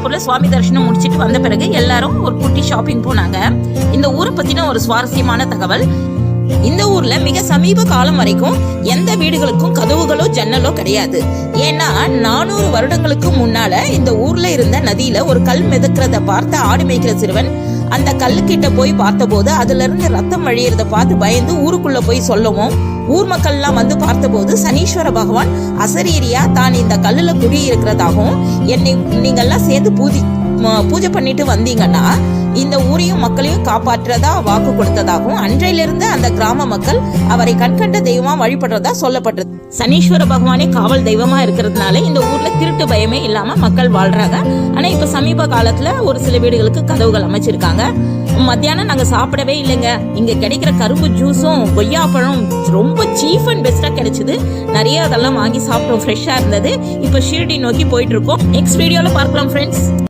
பைலாப்பூர்ல சுவாமி தரிசனம் முடிச்சிட்டு வந்த பிறகு எல்லாரும் ஒரு குட்டி ஷாப்பிங் போனாங்க. இந்த ஊரை பத்தின ஒரு சுவாரஸ்யமான தகவல், இந்த ஊர்ல மிக சமீப காலம் வரைக்கும் எந்த வீடுகளுக்கும் கதவுகளோ ஜன்னலோ கிடையாது. ஏன்னா 400 வருடங்களுக்கு முன்னால இந்த ஊர்ல இருந்த நதியில ஒரு கல் மிதக்கிறத பார்த்த ஆடு மேய்க்கிற சிறுவன் அந்த கல்லுக்கிட்ட போய் பார்த்தபோது அதுல இருந்து ரத்தம் வழியறத பார்த்து பயந்து ஊருக்குள்ள போய் சொல்லவும் ஊர் மக்கள் எல்லாம் வந்து பார்த்தபோது சனீஸ்வர பகவான் அசரீரியா தான் இந்த கல்லுல குடி இருக்கிறதாகவும் என்னை நீங்கெல்லாம் சேர்ந்து பூஜை பண்ணிட்டு வந்தீங்கன்னா இந்த ஊரையும் மக்களையும் காப்பாற்றுறதா வாக்கு கொடுத்ததாகவும் அன்றையிலிருந்து அந்த கிராம மக்கள் அவரை கண்கண்ட தெய்வமா வழிபடுறதா சொல்லப்பட்டது. சனீஸ்வர பகவானே காவல் தெய்வமா இருக்கிறதுனால இந்த ஊர்ல திருட்டு பயமே இல்லாம மக்கள் வாழ்றாங்க. ஆனா இப்ப சமீப காலத்துல ஒரு சில வீடுகளுக்கு கதவுகள் அமைச்சிருக்காங்க. மத்தியானம் நாங்க சாப்பிடவே இல்லைங்க. இங்க கிடைக்கிற கரும்பு ஜூஸும் கொய்யா பழம் ரொம்ப சீப் அண்ட் பெஸ்டா கிடைச்சது. நிறைய அதெல்லாம் வாங்கி சாப்பிட்டோம், ஃப்ரெஷ்ஷா இருந்தது. இப்ப ஷிரடி நோக்கி போயிட்டு இருக்கோம். நெக்ஸ்ட் வீடியோல பார்க்கலாம் ஃப்ரெண்ட்ஸ்.